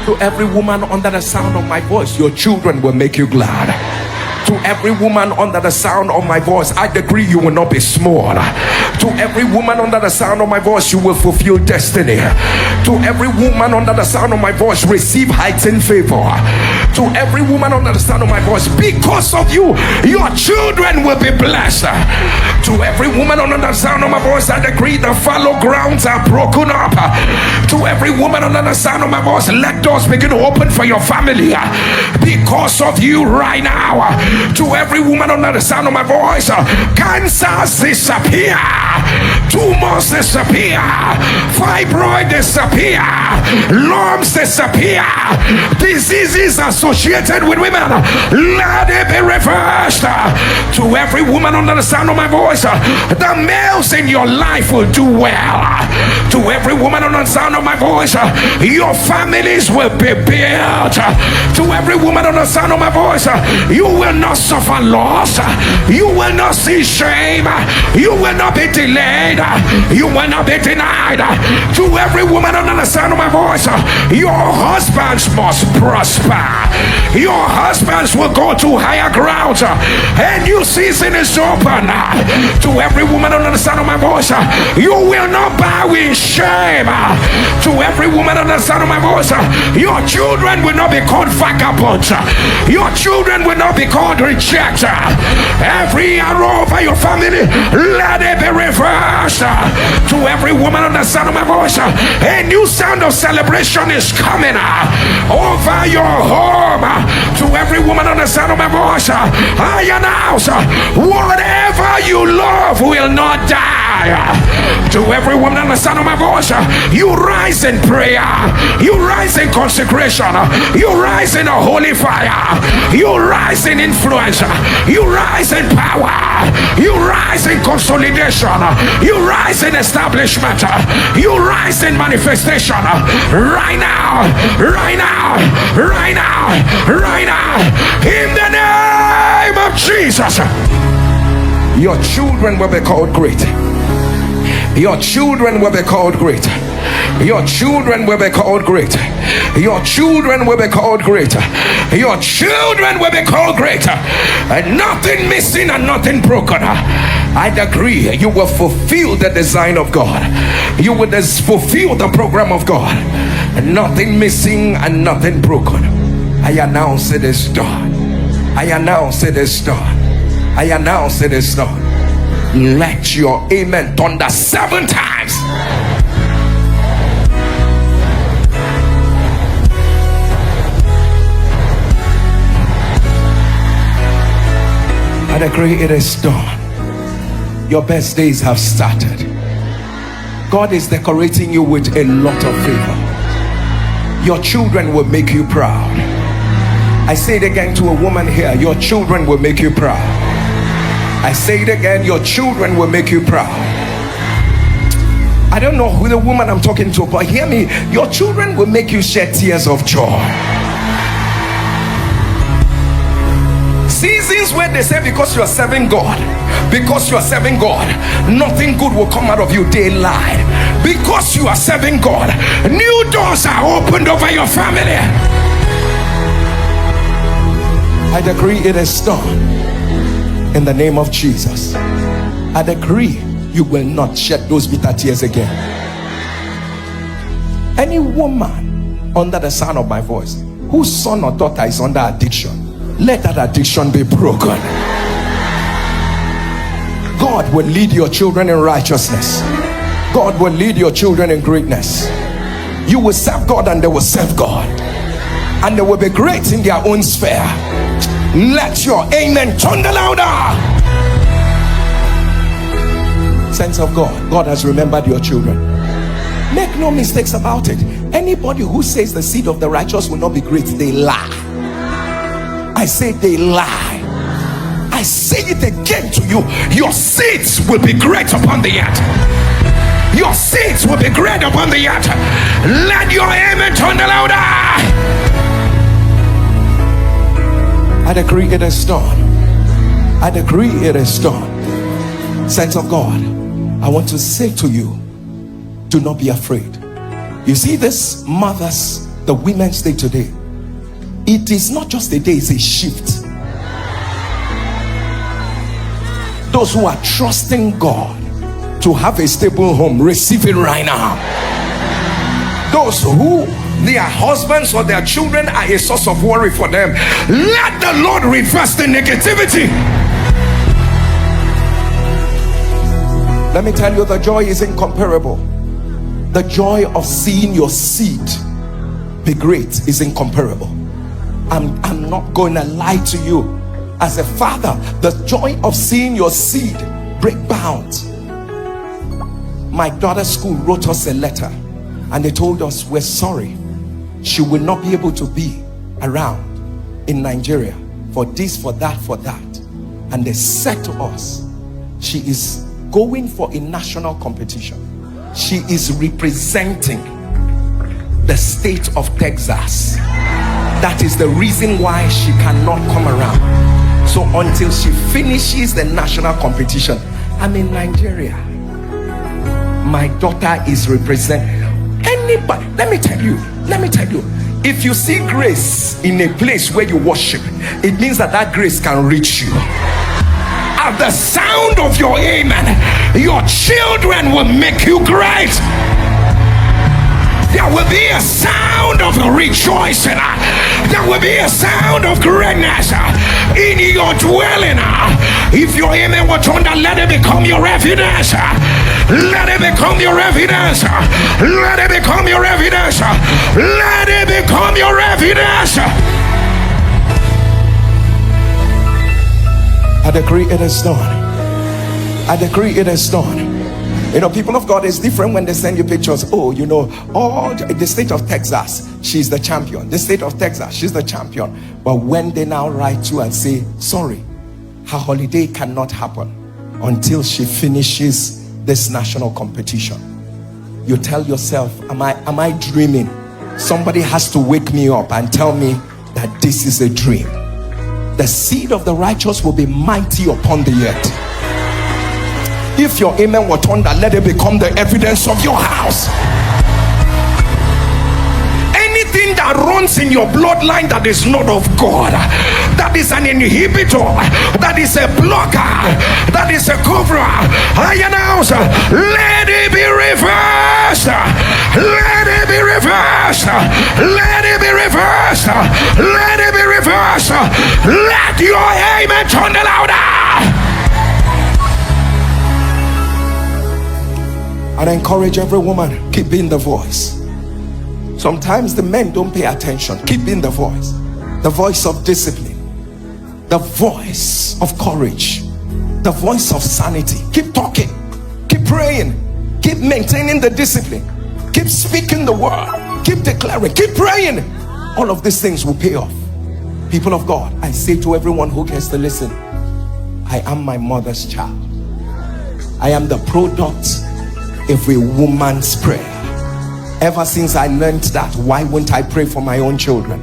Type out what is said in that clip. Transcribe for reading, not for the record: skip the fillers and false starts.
To every woman under the sound of my voice, your children will make you glad. To every woman under the sound of my voice, I decree you will not be small. To every woman under the sound of my voice, you will fulfill destiny. To every woman under the sound of my voice, receive heightened favor. To every woman under the sound of my voice, because of you, your children will be blessed. To every woman under the sound of my voice, I decree the fallow grounds are broken up. To every woman under the sound of my voice, let doors begin to open for your family because of you right now. To every woman under the sound of my voice, cancers disappear, tumors disappear, fibroid disappear, lumps disappear, diseases associated with women, let it be reversed. To every woman under the sound of my voice, the males in your life will do well. To every woman under the sound of my voice, your families will be built. To every woman under the sound of my voice, you will not suffer loss, you will not see shame, you will not be delayed, you will not be denied. To every woman under the sound of my voice, your husbands must prosper, your husbands will go to higher grounds, a new season is open. To every woman under the sound of my voice, you will not bow in shame. To every woman under the sound of my voice, your children will not be called vagabonds, your children will not be called rejected. Every arrow over your family, let it be reversed. To every woman under the sound of my voice, a new sound of celebration is coming over your home. To every woman under the sound of my voice, I announce, whatever you love will not die. To every woman under the sound of my voice, you rise in prayer, you rise in consecration, you rise in a holy fire, you rise in influence, you rise in power, you rise in consolidation, you rise in establishment, you rise in manifestation. Right now, right now, right now, right now, in the name of Jesus. Your children will be called great. Your children will be called great. Your children will be called great. Your children will be called great. Your children will be called great. And nothing missing and nothing broken. I decree you will fulfill the design of God. You will fulfill the program of God. And nothing missing and nothing broken. I announce it is done. I announce it is done. I announce it is done. Let your amen thunder 7 times. I decree it is done. Your best days have started. God is decorating you with a lot of favor. Your children will make you proud. I say it again to a woman here, your children will make you proud. I say it again, your children will make you proud. I don't know who the woman I'm talking to, but hear me, your children will make you shed tears of joy. Seasons where they say because you are serving God, because you are serving God, nothing good will come out of you, they lie. Because you are serving God, new doors are opened over your family. I decree it is done. In the name of Jesus, I decree you will not shed those bitter tears again. Any woman under the sound of my voice whose son or daughter is under addiction, let that addiction be broken. God will lead your children in righteousness. God will lead your children in greatness. You will serve God and they will serve God, and they will be great in their own sphere. Let your amen thunder louder. Sense of God, God has remembered your children. Make no mistakes about it. Anybody who says the seed of the righteous will not be great, they lie. I say they lie. I say it again to you, your seeds will be great upon the earth. Your seeds will be great upon the earth. Let your amen thunder louder. I decree it is done. I decree it is done. Saints of God, I want to say to you, do not be afraid. You see, these mothers The Women's Day today, it is not just a day, it's a shift. Those who are trusting God to have a stable home, receive it right now. Those who their husbands or their children are a source of worry for them, let the Lord reverse the negativity. Let me tell you, the joy is incomparable. The joy of seeing your seed be great is incomparable. I'm not going to lie to you. As a father, the joy of seeing your seed break bounds. My daughter's school wrote us a letter and they told us, we're sorry, she will not be able to be around in Nigeria for this, for that, for that. And they said to us, she is going for a national competition. She is representing the state of Texas. That is the reason why she cannot come around. So until she finishes the national competition, I'm in Nigeria. My daughter is representing anybody. Let me tell you, if you see grace in a place where you worship, it means that that grace can reach you. At the sound of your amen, your children will make you great. There will be a sound of rejoicing. There will be a sound of greatness in your dwelling. If your amen will turn down, let it become your evidence. Let it become your evidence. Let it become your evidence. Let it become your evidence. I decree it is done. I decree it is done. You know, people of God, it's different when they send you pictures. Oh, you know, all the state of Texas, she's the champion. The state of Texas, she's the champion. But when they now write you and say, sorry, her holiday cannot happen until she finishes this national competition, you tell yourself, am I dreaming? Somebody has to wake me up and tell me that this is a dream. The seed of the righteous will be mighty upon the earth. If your amen were thunder, let it become the evidence of your house. Anything that runs in your bloodline that is not of God, that is an inhibitor, that is a blocker, that is a coverer, I announce, let it be reversed. Let it be reversed. Let it be reversed. Let it be reversed. Let your amen thunder louder. And I encourage every woman, keep being the voice. Sometimes the men don't pay attention. Keep being the voice of discipline, the voice of courage, the voice of sanity. Keep talking, keep praying, keep maintaining the discipline, keep speaking the word, keep declaring, keep praying. All of these things will pay off. People of God, I say to everyone who gets to listen, I am my mother's child. I am the product of a woman's prayer. Ever since I learned that, why won't I pray for my own children?